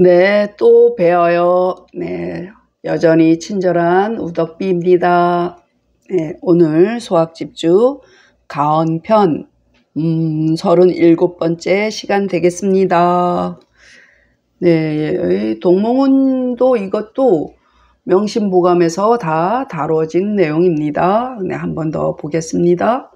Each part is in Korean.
네, 또 뵈어요. 네, 여전히 친절한 우덕비입니다. 네, 오늘 수학집주 가언편 37번째 시간 되겠습니다. 네, 동몽운도 이것도 명심보감에서 다 다뤄진 내용입니다. 네, 한 번 더 보겠습니다.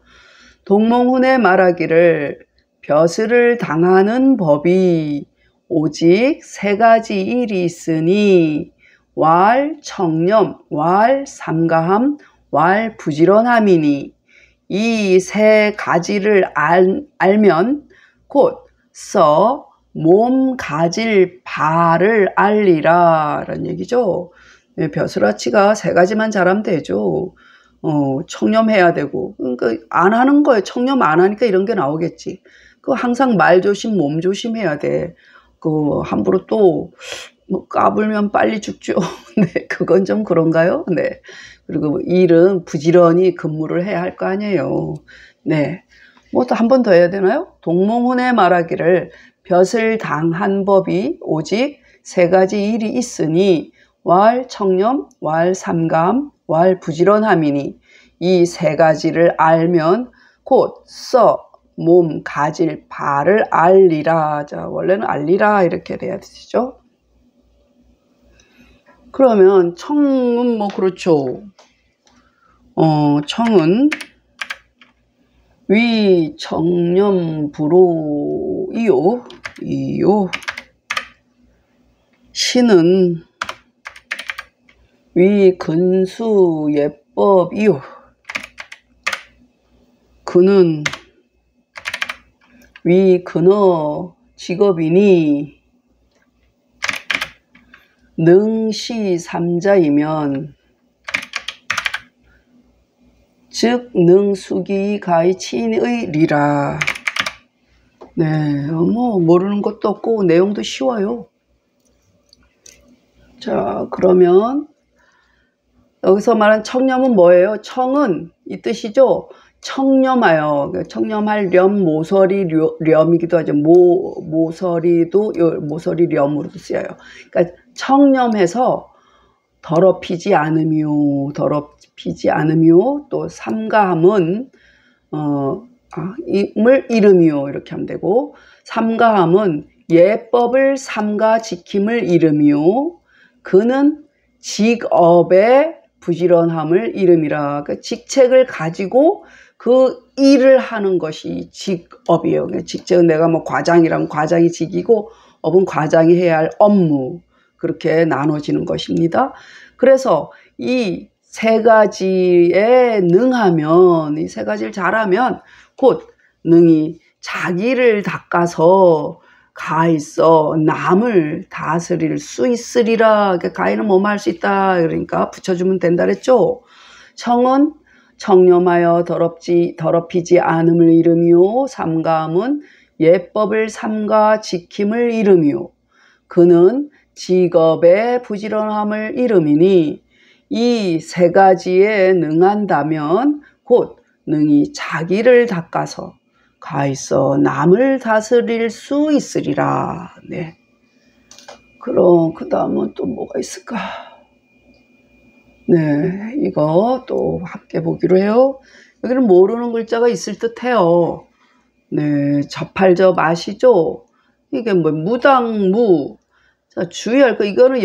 동몽훈의 말하기를 벼슬을 당하는 법이 오직 세 가지 일이 있으니 왈 청렴, 왈 삼가함, 왈 부지런함이니 이 세 가지를 알면 곧 써 몸 가질 바를 알리라 라는 얘기죠. 네, 벼슬아치가 세 가지만 잘하면 되죠. 청렴해야 되고, 그러니까 안 하는 거예요. 청렴 안 하니까 이런 게 나오겠지. 그 항상 말 조심, 몸 조심해야 돼. 그 함부로 또 뭐 까불면 빨리 죽죠. 네, 그건 좀 그런가요? 네. 그리고 일은 부지런히 근무를 해야 할 거 아니에요. 네. 뭐 또 한 번 더 해야 되나요? 동몽훈의 말하기를 벼슬 당한 법이 오직 세 가지 일이 있으니 왈 청렴, 왈 삼감, 왈 부지런함이니 이 세 가지를 알면 곧 써 몸 가질 바를 알리라. 자, 원래는 알리라 이렇게 돼야 되죠. 그러면 청은 뭐 그렇죠. 청은 위 청렴 불호이요. 이요. 신은 위 근수 예법이요. 그는 위 근어 직업이니 능시 삼자이면 즉 능수기 가히 치인의 리라. 네, 뭐 모르는 것도 없고 내용도 쉬워요. 자, 그러면 여기서 말한 청렴은 뭐예요? 청은 이 뜻이죠. 청렴하여, 청렴할 렴, 모서리 렴이기도 하죠. 모서리도 모서리 렴으로도 쓰여요. 그러니까 청렴해서 더럽히지 않으며, 또 삼가함은 임을 이름이요 이렇게 하면 되고, 삼가함은 예법을 삼가 지킴을 이름이요. 그는 직업의 부지런함을 이름이라. 그 직책을 가지고 그 일을 하는 것이 직업이에요. 직책은 내가 뭐 과장이라면 과장이 직이고 업은 과장이 해야 할 업무, 그렇게 나눠지는 것입니다. 그래서 이 세 가지에 능하면, 이 세 가지를 잘하면 곧 능히 자기를 닦아서 가있어 남을 다스릴 수 있으리라. 가히는 뭐뭐 할 수 있다. 그러니까 붙여주면 된다 그랬죠. 청은 청렴하여 더럽히지 않음을 이름이요. 삼가함은 예법을 삼가 지킴을 이름이요. 그는 직업의 부지런함을 이름이니 이 세 가지에 능한다면 곧 능히 자기를 닦아서 가있어 남을 다스릴 수 있으리라. 네. 그럼 그 다음은 또 뭐가 있을까? 네, 이거 또 함께 보기로 해요. 여기는 모르는 글자가 있을 듯 해요. 네, 접할접 아시죠? 이게 뭐 무당무. 자, 주의할 거, 이거는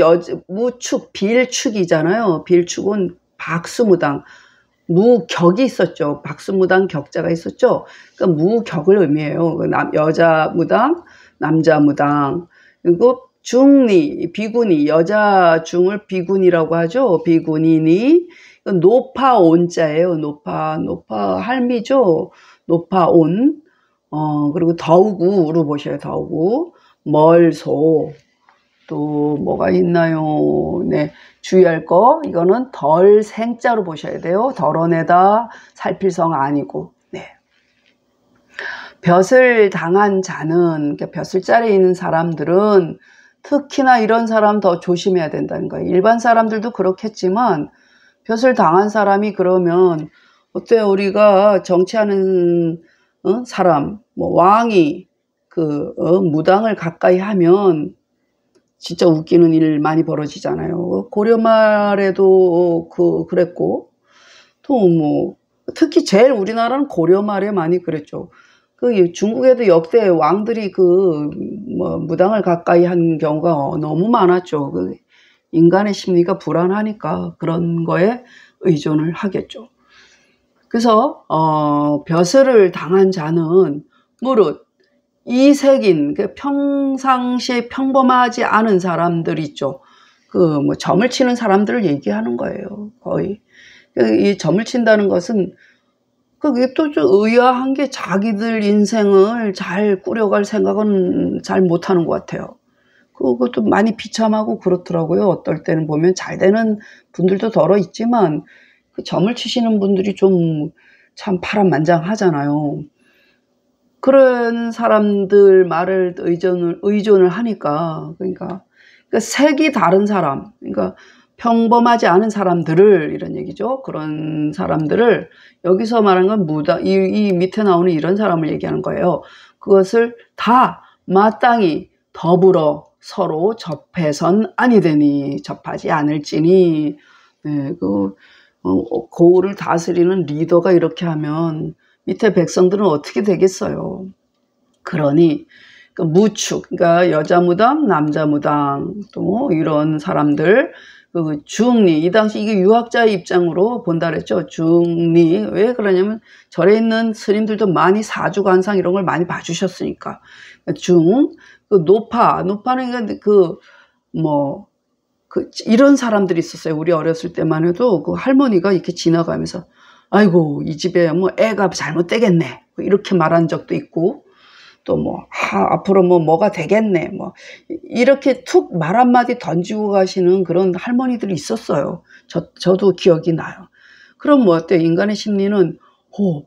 무축, 빌축이잖아요. 빌축은 박수무당. 무격이 있었죠. 박수무당 격자가 있었죠. 그러니까 무격을 의미해요. 여자 무당, 남자 무당. 그리고 중리, 비구니, 여자 중을 비구니라고 하죠. 비구니니. 노파온자예요. 노파 할미죠. 노파온. 그리고 더우구로 보셔요. 더우구. 멀소. 또 뭐가 있나요? 네, 주의할 거, 이거는 덜 생자로 보셔야 돼요. 덜어내다 살필성 아니고. 네. 벼슬 당한 자는, 그러니까 벼슬자리에 있는 사람들은 특히나 이런 사람 더 조심해야 된다는 거예요. 일반 사람들도 그렇겠지만 벼슬 당한 사람이 그러면 어때요? 우리가 정치하는 사람, 뭐 왕이 무당을 가까이 하면 진짜 웃기는 일 많이 벌어지잖아요. 고려 말에도 그랬고, 또 뭐 특히 제일 우리나라는 고려 말에 많이 그랬죠. 그 중국에도 역대 왕들이 그 뭐 무당을 가까이 한 경우가 너무 많았죠. 그 인간의 심리가 불안하니까 그런 거에 의존을 하겠죠. 그래서 벼슬을 당한 자는 무릇 이색인, 그 평상시에 평범하지 않은 사람들 있죠. 그 뭐 점을 치는 사람들을 얘기하는 거예요. 거의. 이 점을 친다는 것은 그게 또 좀 의아한 게 자기들 인생을 잘 꾸려갈 생각은 잘 못하는 것 같아요. 그것도 많이 비참하고 그렇더라고요. 어떨 때는 보면 잘 되는 분들도 더러 있지만 그 점을 치시는 분들이 좀 참 파란만장하잖아요. 그런 사람들 말을 의존을 하니까, 그러니까 색이 다른 사람, 그러니까 평범하지 않은 사람들을, 이런 얘기죠. 그런 사람들을, 여기서 말하는 건 무당, 이 밑에 나오는 이런 사람을 얘기하는 거예요. 그것을 다 마땅히 더불어 서로 접해선 아니되니, 접하지 않을지니. 네, 고을을 다스리는 리더가 이렇게 하면 밑에 백성들은 어떻게 되겠어요. 그러니 그 무축, 그러니까 여자 무당, 남자 무당, 또 이런 사람들, 그 중리, 이 당시 이게 유학자의 입장으로 본다 그랬죠. 중리. 왜 그러냐면 절에 있는 스님들도 많이 사주관상 이런 걸 많이 봐주셨으니까. 그 노파는 이런 사람들이 있었어요. 우리 어렸을 때만 해도 그 할머니가 이렇게 지나가면서 아이고 이 집에 뭐 애가 잘못되겠네 이렇게 말한 적도 있고, 또 앞으로 뭐가 되겠네 이렇게 툭 말 한마디 던지고 가시는 그런 할머니들이 있었어요. 저도 기억이 나요. 그럼 어때요? 인간의 심리는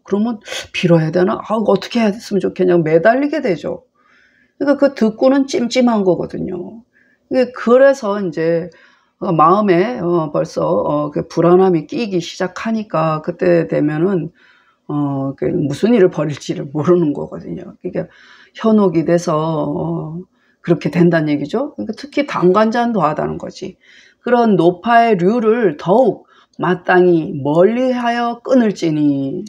그러면 빌어야 되나? 어떻게 했으면 좋겠냐고 매달리게 되죠. 그러니까 그 듣고는 찜찜한 거거든요. 그래서 이제 마음에 벌써 그 불안함이 끼기 시작하니까 그때 되면은 무슨 일을 벌일지를 모르는 거거든요. 그러니까 현혹이 돼서 그렇게 된다는 얘기죠. 그러니까 특히 당관자는 더하다는 거지. 그런 노파의 류를 더욱 마땅히 멀리하여 끊을지니.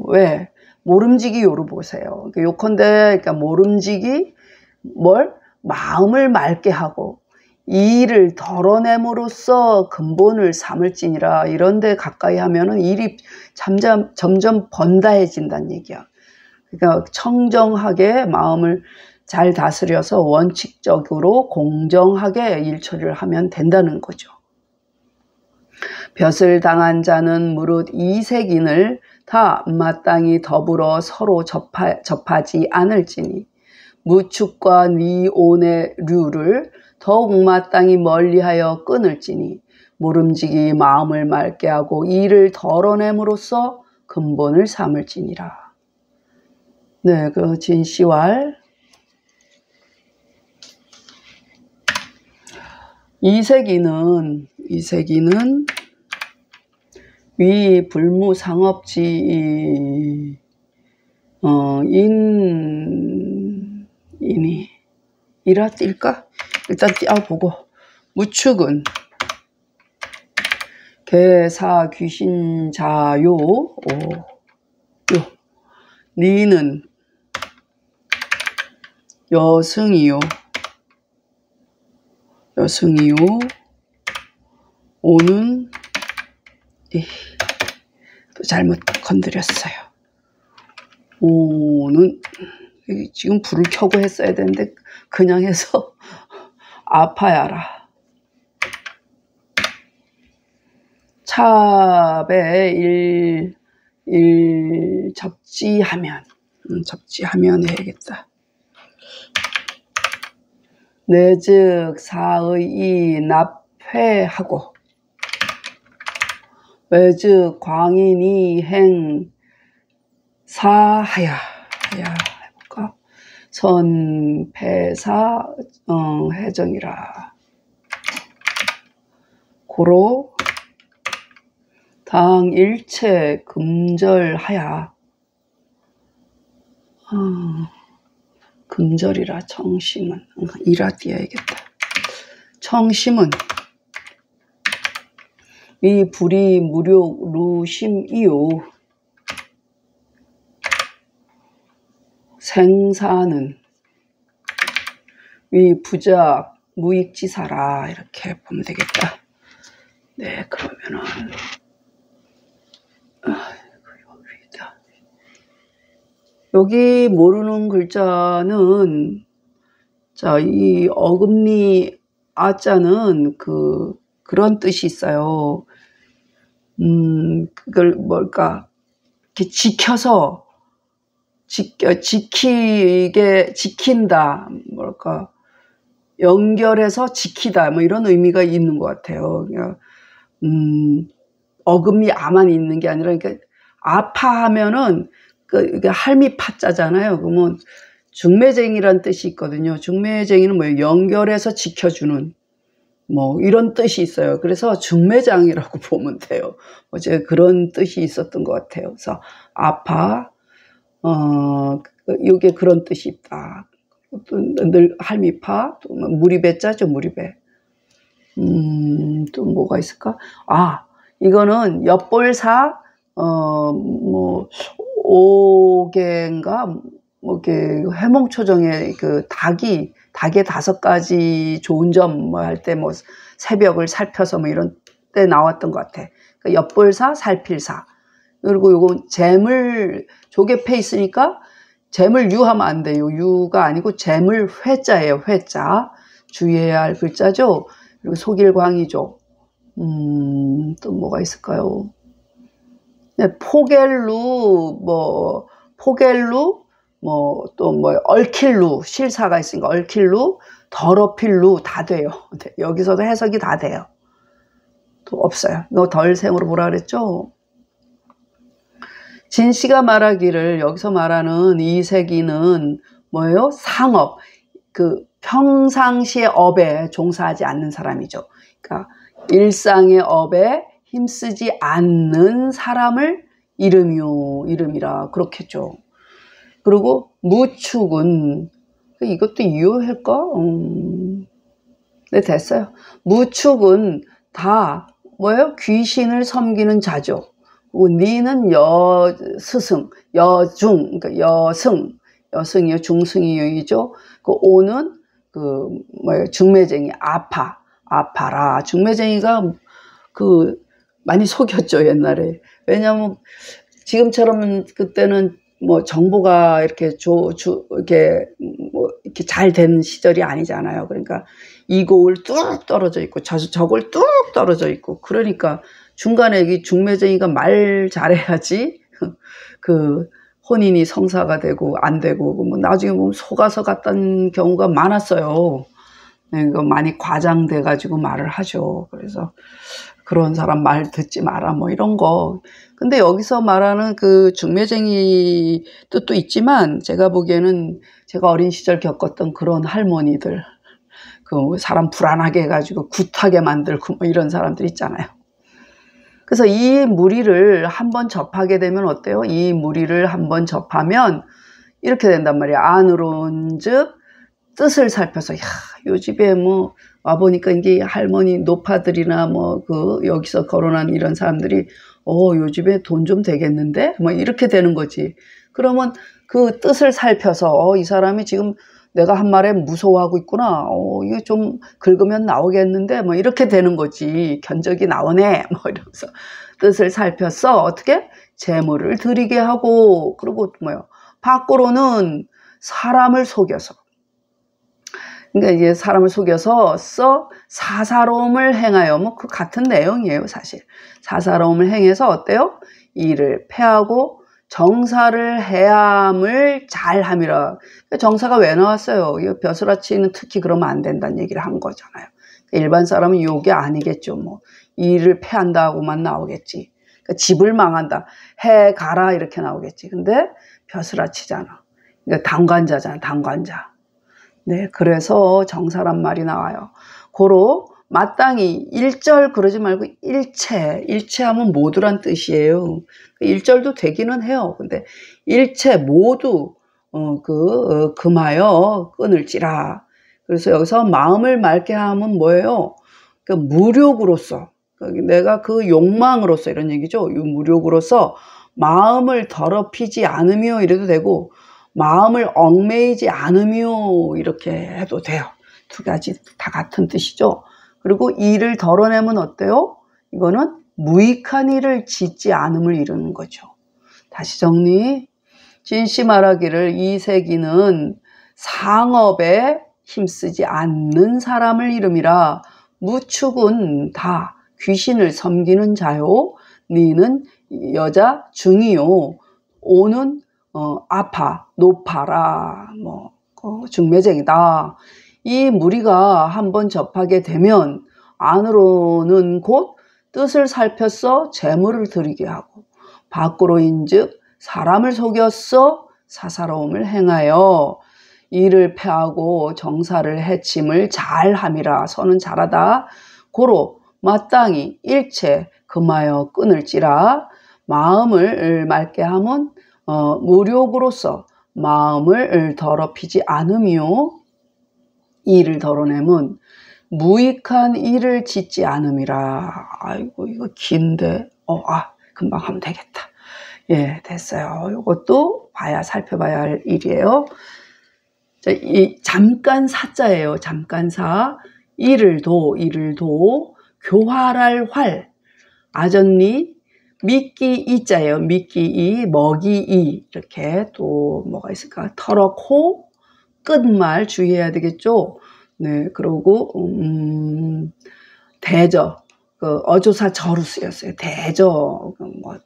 왜? 모름지기 요로 보세요. 요컨대, 그러니까 모름지기, 마음을 맑게 하고, 이 일을 덜어냄으로써 근본을 삼을지니라. 이런데 가까이 하면은 일이 점점 번다해진다는 얘기야. 그러니까 청정하게 마음을 잘 다스려서 원칙적으로 공정하게 일 처리를 하면 된다는 거죠. 벼슬 당한 자는 무릇 이색인을 다 마땅히 더불어 서로 접하지 않을지니 무축과 니온의 류를 더욱 마땅히 멀리하여 끊을지니 모름지기 마음을 맑게 하고 이를 덜어냄으로써 근본을 삼을지니라. 네, 그 진시왈. 이색이는 위 불무상업지 인이 이라 뛸까? 일단 띄어보고. 무축은 개사 귀신자요. 니는 여승이요. 오는 또 잘못 건드렸어요. 오는 지금 불을 켜고 했어야 되는데 그냥 해서 아파야라. 찹에 접지하면 해야겠다. 내즉 사의 납회하고 외즉 광인이 행 사하야 해볼까? 선패사 해정이라. 고로 당 일체 금절하야. 금절이라 청심은 이라 띄어야겠다. 청심은 위 불이 무력 루심이요 생사는 위 부작 무익지사라 이렇게 보면 되겠다. 네, 그러면은 여기 모르는 글자는 자, 이 어금니 아자는 그런 뜻이 있어요. 그걸 뭘까? 이렇게 지켜서 지킨다, 뭘까? 연결해서 지키다, 뭐 이런 의미가 있는 것 같아요. 어금니 아만 있는 게 아니라, 그러니까 아파하면은 이게 할미파자잖아요. 그러면 중매쟁이란 뜻이 있거든요. 중매쟁이는 뭐예요? 연결해서 지켜주는 뭐 이런 뜻이 있어요. 그래서 중매장이라고 보면 돼요. 어제 그런 뜻이 있었던 것 같아요. 그래서 아파, 이게 그런 뜻이 있다. 또 늘 할미파, 또 무리배자죠, 무리배. 또 뭐가 있을까? 아, 이거는 엿볼사, 뭐 오개인가, 뭐 이렇게 해몽초정에 닭의 5가지 좋은 점 뭐 할 때 뭐 새벽을 살펴서 뭐 이런 때 나왔던 것 같아. 그러니까 엿볼사, 살필사. 그리고 요거 재물 조개 패 있으니까 재물 유하면 안 돼요. 유가 아니고 재물 회자예요. 회자. 주의해야 할 글자죠. 그리고 속일광이죠. 또 뭐가 있을까요? 네, 포겔루, 또 얽힐루, 실사가 있으니까 얽힐루, 더럽힐루 다 돼요. 여기서도 해석이 다 돼요. 또 없어요. 이거 덜생으로 뭐라 그랬죠? 진씨가 말하기를 여기서 말하는 이세기는 뭐예요? 상업, 평상시의 업에 종사하지 않는 사람이죠. 그러니까 일상의 업에 힘쓰지 않는 사람을 이름이라 그렇겠죠. 그리고 무축은 이것도 이유할까? 네, 됐어요. 무축은 다 뭐예요? 귀신을 섬기는 자죠. 니는 여스승, 여중, 그러니까 여승이요, 중승이요이죠. 오는 중매쟁이, 아파라. 중매쟁이가 많이 속였죠, 옛날에. 왜냐면 지금처럼 그때는 뭐 정보가 이렇게 이렇게 잘 된 시절이 아니잖아요. 그러니까 이골 뚝 떨어져 있고 저골 뚝 떨어져 있고, 그러니까 중간에 이 중매쟁이가 말 잘해야지 혼인이 성사가 되고 안 되고, 뭐 나중에 보면 속아서 갔던 경우가 많았어요. 이거 많이 과장돼 가지고 말을 하죠. 그래서 그런 사람 말 듣지 마라, 뭐 이런 거. 근데 여기서 말하는 중매쟁이 뜻도 있지만, 제가 보기에는 제가 어린 시절 겪었던 그런 할머니들, 사람 불안하게 해가지고 굿하게 만들고 뭐 이런 사람들 있잖아요. 그래서 이 무리를 한번 접하게 되면 어때요? 이 무리를 한번 접하면 이렇게 된단 말이에요. 안으론즉 뜻을 살펴서, 요 집에 뭐 와보니까 이게 할머니 노파들이나 여기서 거론한 이런 사람들이 요 집에 돈 좀 되겠는데? 뭐 이렇게 되는 거지. 그러면 그 뜻을 살펴서 이 사람이 지금 내가 한 말에 무서워하고 있구나. 이거 좀 긁으면 나오겠는데? 뭐 이렇게 되는 거지. 견적이 나오네. 뭐 이러면서 뜻을 살펴서 어떻게? 재물을 드리게 하고, 그리고 밖으로는 사람을 속여서. 그러니까 이제 사람을 속여서 사사로움을 행하여, 같은 내용이에요, 사실. 사사로움을 행해서 어때요? 이를 패하고 정사를 해함을 잘함이라. 정사가 왜 나왔어요? 벼슬아치는 특히 그러면 안 된다는 얘기를 한 거잖아요. 일반 사람은 이게 아니겠죠. 이를 패한다고만 나오겠지. 그러니까 집을 망한다, 해 가라 이렇게 나오겠지. 근데 벼슬아치잖아. 그러니까 당관자잖아, 당관자. 네, 그래서 정사란 말이 나와요. 고로 마땅히 일절 그러지 말고 일체하면 모두란 뜻이에요. 일절도 되기는 해요. 근데 일체 모두 금하여 끊을지라. 그래서 여기서 마음을 맑게 하면 뭐예요? 그 무력으로서, 내가 그 욕망으로서 이런 얘기죠. 무력으로서 마음을 더럽히지 않으며 이래도 되고, 마음을 얽매이지 않으며 이렇게 해도 돼요. 두 가지 다 같은 뜻이죠. 그리고 이를 덜어내면 어때요? 이거는 무익한 일을 짓지 않음을 이루는 거죠. 다시 정리. 진씨 말하기를 이 세기는 상업에 힘쓰지 않는 사람을 이름이라. 무축은 다 귀신을 섬기는 자요. 니는 여자 중이요. 오는 아파 높아라. 중매쟁이다. 이 무리가 한번 접하게 되면 안으로는 곧 뜻을 살폈어 재물을 드리게 하고, 밖으로인즉 사람을 속였어 사사로움을 행하여 이를 패하고 정사를 해침을 잘함이라. 서는 잘하다. 고로 마땅히 일체 금하여 끊을지라. 마음을 맑게 하면 무력으로서 마음을 더럽히지 않으며, 이를 덜어내면 무익한 일을 짓지 않음이라. 아이고 이거 긴데 금방 하면 되겠다. 예, 됐어요. 이것도 살펴봐야 할 일이에요. 자, 이 잠깐 사자예요. 잠깐사. 이를 도 교활할 활. 아전리 미끼 이자예요. 미끼 이, 먹이 이. 이렇게 또 뭐가 있을까? 터럭호 끝말 주의해야 되겠죠. 네, 그러고 대저, 어조사 저로 쓰였어요. 대저,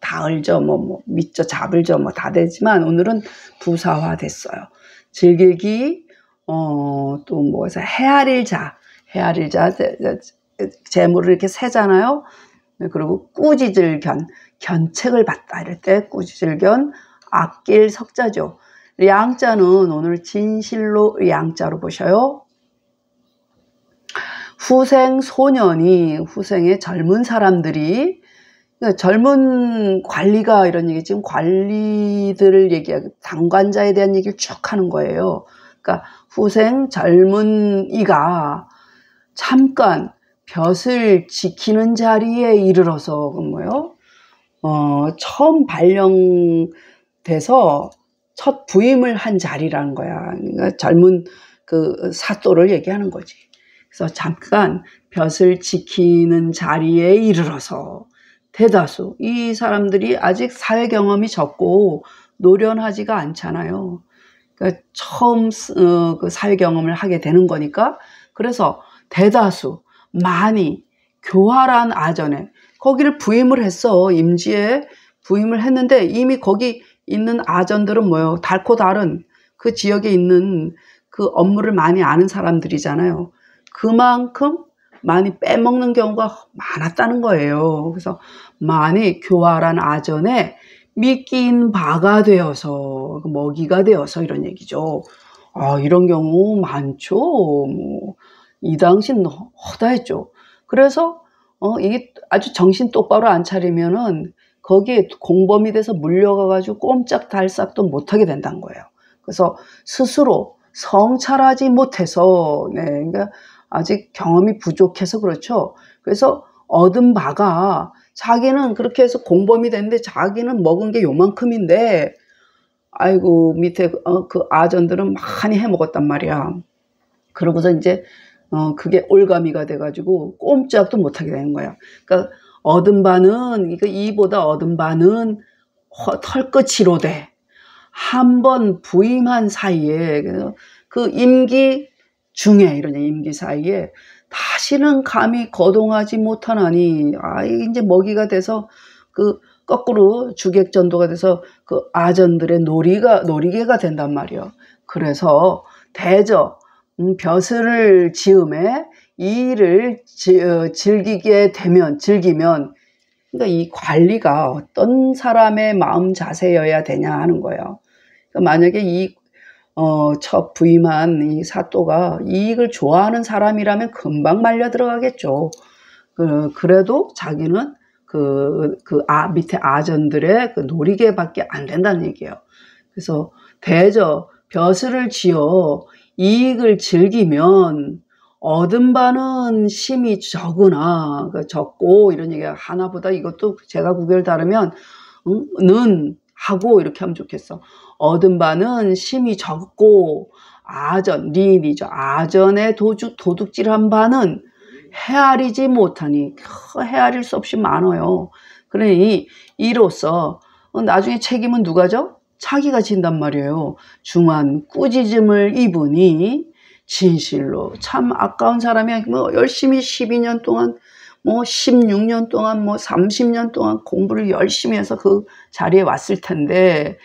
닿을저, 밑저, 잡을저, 다 되지만 오늘은 부사화 됐어요. 즐길기, 또 뭐해서 헤아릴 자, 재물을 이렇게 세잖아요. 네, 그리고 꾸짖을견, 견책을 받다 이럴 때 꾸짖을견, 아낄 석자죠. 양자는 오늘 진실로 양자로 보셔요. 후생 소년이, 후생의 젊은 사람들이, 젊은 관리가 이런 얘기, 지금 관리들을 얘기하고 당관자에 대한 얘기를 쭉 하는 거예요. 그러니까 후생 젊은 이가 잠깐 벼슬 지키는 자리에 이르러서, 뭐예요? 처음 발령돼서 첫 부임을 한 자리라는 거야. 그러니까 젊은 그 사또를 얘기하는 거지. 그래서 잠깐 벼슬 지키는 자리에 이르러서, 대다수 이 사람들이 아직 사회 경험이 적고 노련하지가 않잖아요. 그러니까 처음 그 사회 경험을 하게 되는 거니까, 그래서 대다수 많이 교활한 아전에 거기를 부임을 했어. 임지에 부임을 했는데 이미 거기 있는 아전들은 뭐예요? 달코 다른 그 지역에 있는 그 업무를 많이 아는 사람들이잖아요. 그만큼 많이 빼먹는 경우가 많았다는 거예요. 그래서 많이 교활한 아전에 미끼인 바가 되어서, 먹이가 되어서 이런 얘기죠. 이런 경우 많죠. 이 당시는 허다했죠. 그래서 이게 아주 정신 똑바로 안 차리면은 거기에 공범이 돼서 물려가가지고 꼼짝달싹도 못하게 된다는 거예요. 그래서 스스로 성찰하지 못해서, 네, 그러니까 아직 경험이 부족해서 그렇죠. 그래서 얻은 바가, 자기는 그렇게 해서 공범이 됐는데 자기는 먹은 게 요만큼인데, 아이고 밑에 그 아전들은 많이 해먹었단 말이야. 그러고서 이제 그게 올가미가 돼가지고 꼼짝도 못하게 되는 거야. 그러니까 얻은 바는, 이보다 얻은 바는 털끝이로되, 한 번 부임한 사이에, 그 임기 중에, 이런 임기 사이에 다시는 감히 거동하지 못하나니, 이제 먹이가 돼서 그 거꾸로 주객전도가 돼서 그 아전들의 놀이개가 된단 말이에요. 그래서 대저 벼슬을 지음에 이 일을 즐기면, 그러니까 이 관리가 어떤 사람의 마음 자세여야 되냐 하는 거예요. 그러니까 만약에 이 첫 부임한 이 사또가 이익을 좋아하는 사람이라면 금방 말려 들어가겠죠. 그래도 자기는 밑에 아전들의 그 놀이개밖에 안 된다는 얘기예요. 그래서 대저 벼슬을 지어 이익을 즐기면 얻은 바는 심히 적으나, 적고 이런 얘기가 하나보다 이것도 제가 구별 다르면 는 하고 이렇게 하면 좋겠어. 얻은 바는 심히 적고 리이죠. 아전에 도둑질한 바는 헤아리지 못하니, 헤아릴 수 없이 많아요. 그러니 이로써 나중에 책임은 누가죠? 자기가 진단 말이에요. 중한 꾸짖음을 입으니 진실로 참 아까운 사람이 뭐 열심히 12년 동안 뭐 16년 동안 뭐 30년 동안 공부를 열심히 해서 그 자리에 왔을 텐데,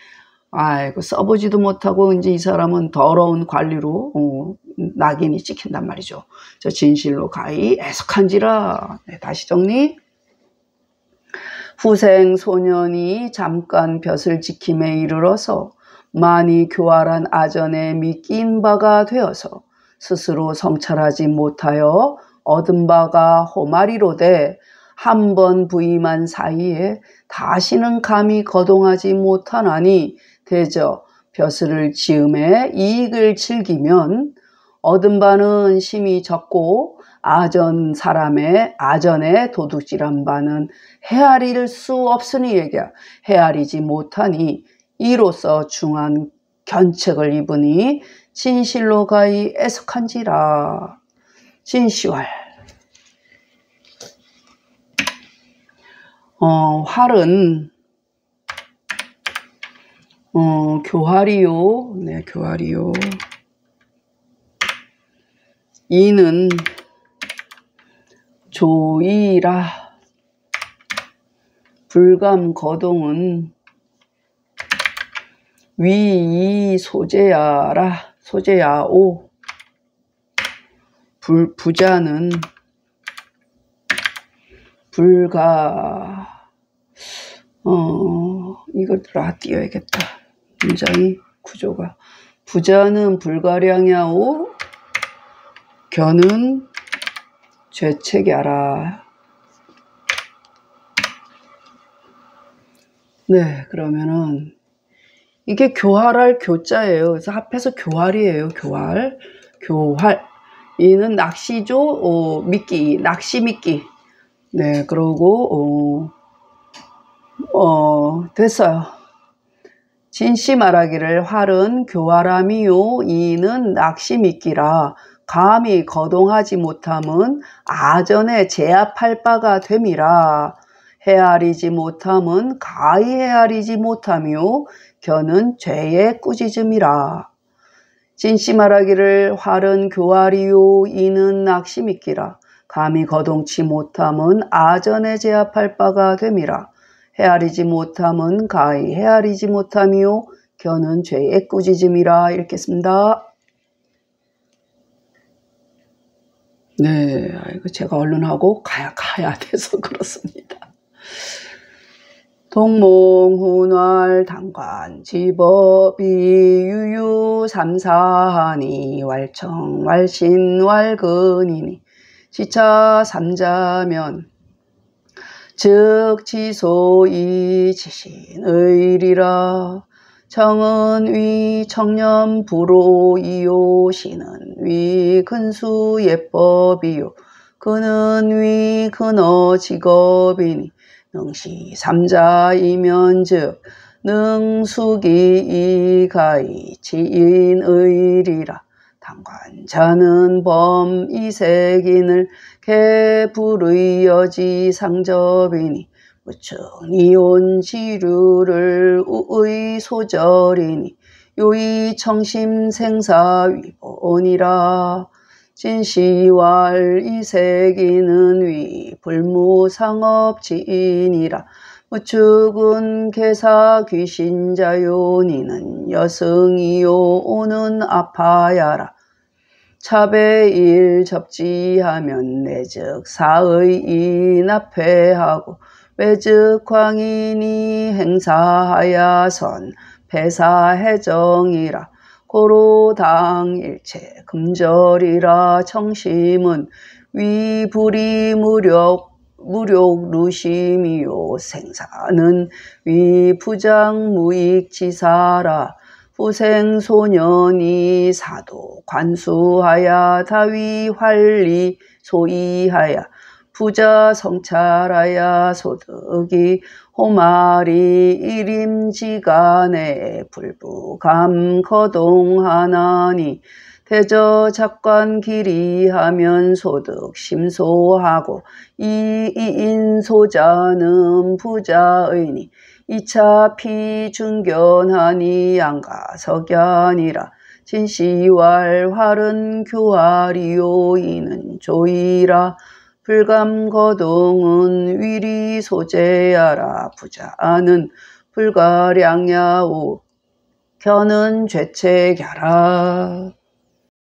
아이고 써보지도 못하고 이제 이 사람은 더러운 관리로 낙인이 찍힌단 말이죠. 저 진실로 가히 애석한지라. 네, 다시 정리. 후생 소년이 잠깐 벼슬 지킴에 이르러서 많이 교활한 아전에 미낀 바가 되어서 스스로 성찰하지 못하여 얻은 바가 호마리로되 한 번 부임한 사이에 다시는 감히 거동하지 못하나니, 대저 벼슬을 지음에 이익을 즐기면 얻은 바는 심히 적고 아전에 도둑질한 바는 헤아릴 수 없으니 헤아리지 못하니, 이로써 중한 견책을 입으니 진실로 가히 애석한지라. 진시활. 활은 교활이요. 네, 교활이요. 이는 조이라. 불감 거동은 위이 소재야오. 부자는 불가. 이걸 띄어야겠다. 문장이 구조가. 부자는 불가량야오. 견은 죄책야라. 네, 그러면은 이게 교활할 교자예요. 그래서 합해서 교활이에요. 교활. 이는 낚시죠. 미끼, 낚시 미끼. 네, 그러고 됐어요. 진씨 말하기를 활은 교활함이요 이는 낚시 미끼라 감히 거동하지 못함은 아전에 제압할 바가 됨이라. 헤아리지 못함은 가히 헤아리지 못하며 견은 죄의 꾸짖음이라. 진씨 말하기를 활은 교활이요 이는 낚시 미끼라 감히 거동치 못함은 아전에 제압할 바가 됨이라. 헤아리지 못함은 가히 헤아리지 못하며 견은 죄의 꾸짖음이라. 읽겠습니다. 네, 이거 제가 얼른 하고 가야 돼서 그렇습니다. 동몽훈활 당관 지법이 유유 삼사하니 왈청 왈신 왈근이니 지차 삼자면 즉 지소이 지신의리라. 청은 위 청렴 불호이요 시는 위 근수 예법이요 그는 위 근어 직업이니 능시 삼자이면 즉 능수기 이가이 지인의리라. 당관자는 범 이색인을 개불의 여지 상접이니 무천이온 지류를 우의 소절이니 요이 청심 생사 위본이라. 진시왈 이색이는 위 불무상업 지인이라. 무축은 개사 귀신자요 니는 여승이요 오는 아파야라. 차배일 접지하면 내즉 사의 인합회하고 외즉 광인이 행사하야선 배사해정이라. 고로당 일체 금절이라. 청심은 위불이 무력 루심이요 생사는 위부장 무익지사라. 후생소년이 사도 관수하야 다위 활리 소이하야 부자 성찰하야 소득이 호마리 일임지간에 불부감 거동하나니 대저 작관 길이하면 소득 심소하고 이인소자는 부자의니 이차 피중견하니 양가석야니라 진시왈 활은 교활이요 이는 조이라 불감거동은 위리소재야라 부자는 불가량야오 견은 죄책야라.